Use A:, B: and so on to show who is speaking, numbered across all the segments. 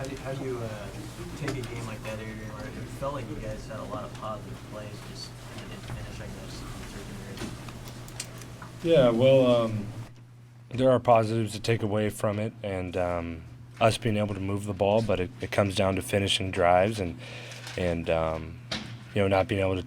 A: How do you take a game like that, Adrian, where it felt like you guys had a lot of positive plays, just didn't finish, I guess, in certain areas?
B: Yeah, well, there are positives to take away from it, and us being able to move the ball, but it comes down to finishing drives and not being able to,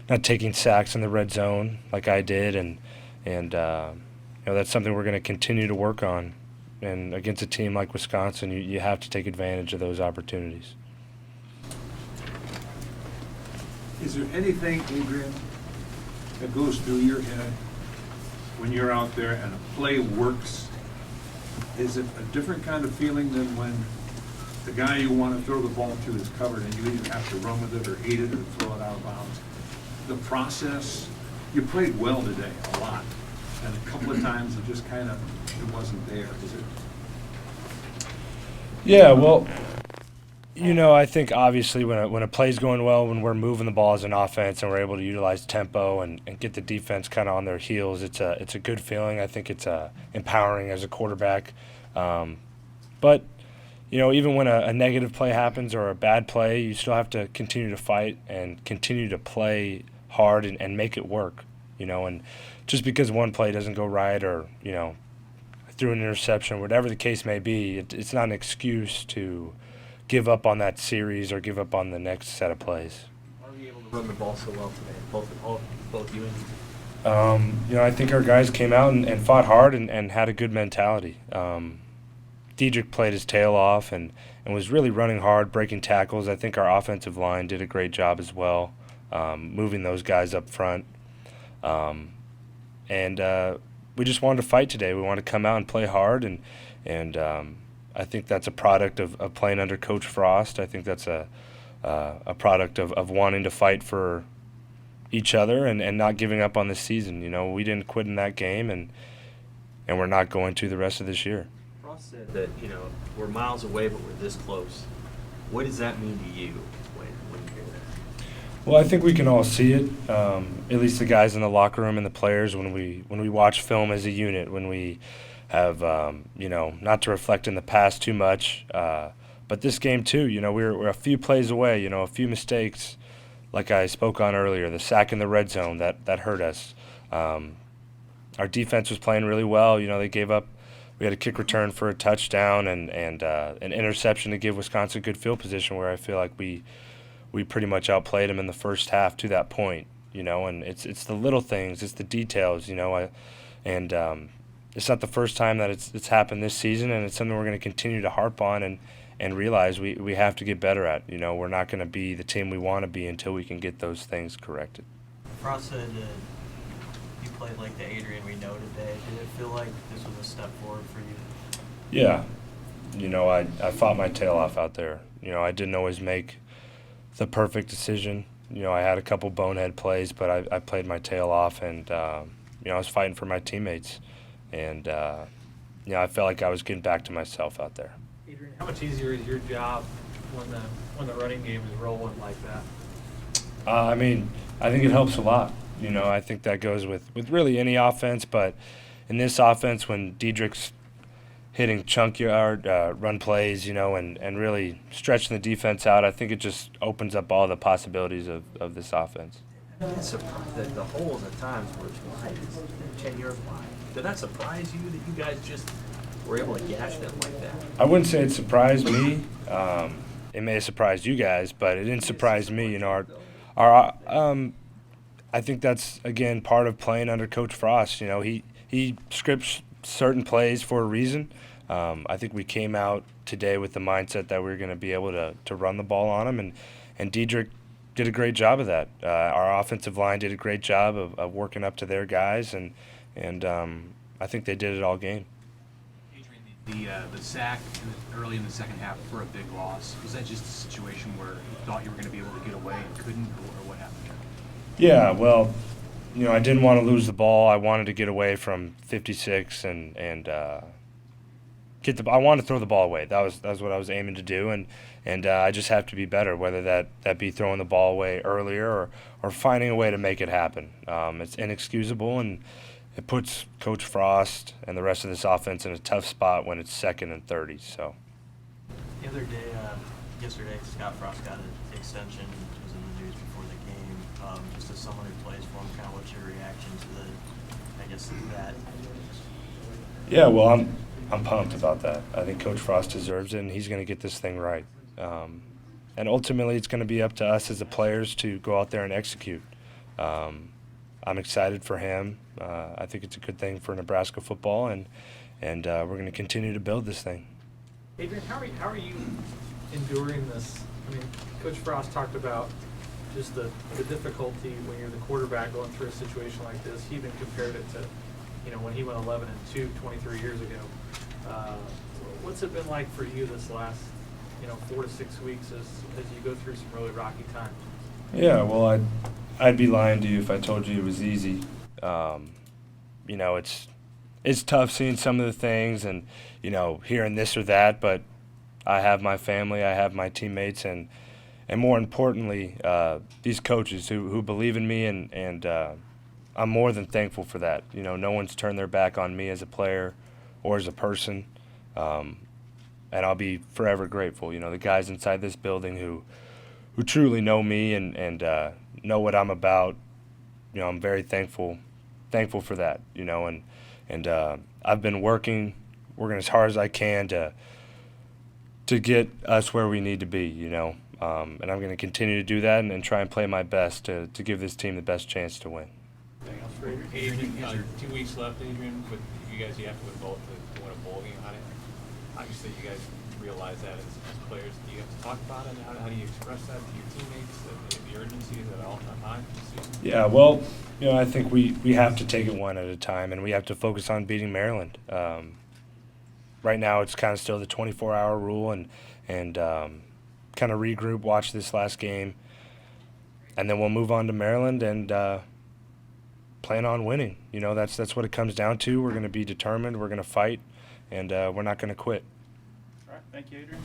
B: not taking sacks in the red zone like I did, and that's something we're going to continue to work on. And against a team like Wisconsin, you have to take advantage of those opportunities.
C: Is there anything, Adrian, that goes through your head when you're out there and a play works? Is it a different kind of feeling than when the guy you want to throw the ball to is covered and you either have to run with it or eat it or throw it out of bounds? The process, you played well today, a lot, and a couple of times it just kind of, it wasn't there, is it?
B: Yeah, well, I think obviously when a play's going well, when we're moving the ball as an offense and we're able to utilize tempo and get the defense kind of on their heels, it's a good feeling. I think it's empowering as a quarterback. But even when a negative play happens or a bad play, you still have to continue to fight and continue to play hard and make it work. And just because one play doesn't go right or threw an interception, whatever the case may be, it's not an excuse to give up on that series or give up on the next set of plays.
A: Why were you able to run the ball so well today, both you and
B: I think our guys came out and fought hard and had a good mentality. Diedrich played his tail off and was really running hard, breaking tackles. I think our offensive line did a great job as well, moving those guys up front. And we just wanted to fight today. We wanted to come out and play hard, and I think that's a product of playing under Coach Frost. I think that's a product of wanting to fight for each other and not giving up on this season. We didn't quit in that game, and we're not going to the rest of this year.
A: Frost said that, we're miles away, but we're this close. What does that mean to you when you hear that?
B: Well, I think we can all see it. At least the guys in the locker room and the players when we watch film as a unit, when we have not to reflect in the past too much, but this game too. We're a few plays away. A few mistakes, like I spoke on earlier, the sack in the red zone that hurt us. Our defense was playing really well. They gave up. We had a kick return for a touchdown and an interception to give Wisconsin good field position, where I feel like we pretty much outplayed them in the first half to that point. And it's the little things, it's the details. It's not the first time that it's happened this season, and it's something we're going to continue to harp on and realize we have to get better at. We're not going to be the team we want to be until we can get those things corrected.
A: Frost said you played like the Adrian we know today. Did it feel like this was a step forward for you?
B: Yeah. I fought my tail off out there. I didn't always make the perfect decision. I had a couple bonehead plays, but I played my tail off, and I was fighting for my teammates, and I felt like I was getting back to myself out there.
D: Adrian, how much easier is your job when the running game is rolling like that?
B: I think it helps a lot. I think that goes with really any offense, but in this offense, when Diedrich's hitting chunk yard run plays, and really stretching the defense out, I think it just opens up all the possibilities of this offense.
A: It's surprised that the holes at times were wide, 10-yard wide. Did that surprise you that you guys just were able to gash them like that?
B: I wouldn't say it surprised me. It may have surprised you guys, but it didn't surprise me. I think that's, again, part of playing under Coach Frost. He scripts certain plays for a reason. I think we came out today with the mindset that we were going to be able to run the ball on him, and Diedrich did a great job of that. Our offensive line did a great job of working up to their guys, and I think they did it all game.
E: Adrian, the sack early in the second half for a big loss, was that just a situation where you thought you were going to be able to get away and couldn't, or what happened there?
B: Yeah, well, I didn't want to lose the ball. I wanted to get away from 56 and I wanted to throw the ball away. That was what I was aiming to do, and I just have to be better, whether that be throwing the ball away earlier or finding a way to make it happen. It's inexcusable, and it puts Coach Frost and the rest of this offense in a tough spot when it's 2nd and 30. So.
F: The other day, yesterday, Scott Frost got an extension, which was in the news before the game. Just as someone who plays for him, kind of what's your reaction to the, I guess, that?
B: Yeah, well, I'm pumped about that. I think Coach Frost deserves it, and he's going to get this thing right. And ultimately, it's going to be up to us as the players to go out there and execute. I'm excited for him. I think it's a good thing for Nebraska football, and we're going to continue to build this thing.
D: Adrian, how are you enduring this? I mean, Coach Frost talked about just the difficulty when you're the quarterback going through a situation like this. He even compared it to, when he went 11-2 23 years ago. What's it been like for you this last, 4 to 6 weeks as you go through some really rocky times?
B: Yeah, well, I'd be lying to you if I told you it was easy. It's tough seeing some of the things and, hearing this or that, but I have my family, I have my teammates, and more importantly, these coaches who believe in me, and I'm more than thankful for that. No one's turned their back on me as a player or as a person, and I'll be forever grateful. The guys inside this building who truly know me and know what I'm about, I'm very thankful for that, and I've been working as hard as I can to get us where we need to be, and I'm going to continue to do that and try and play my best to give this team the best chance to win.
E: Adrian, 2 weeks left, Adrian, with you guys, you have to win both to win a bowl game on it. Obviously, you guys realize that as players. Do you have to talk about it? How do you express that to your teammates? The urgency is at all-time high this season?
B: Yeah, well, I think we have to take it one at a time, and we have to focus on beating Maryland. Right now, it's kind of still the 24-hour rule, and kind of regroup, watch this last game, and then we'll move on to Maryland and plan on winning. That's what it comes down to. We're going to be determined. We're going to fight, and we're not going to quit.
C: All right, thank you, Adrian.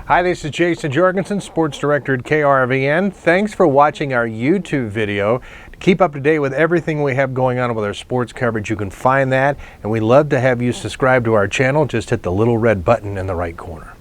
G: Hi, this is Jason Jorgensen, Sports Director at KRVN. Thanks for watching our YouTube video. To keep up to date with everything we have going on with our sports coverage, you can find that, and we'd love to have you subscribe to our channel. Just hit the little red button in the right corner.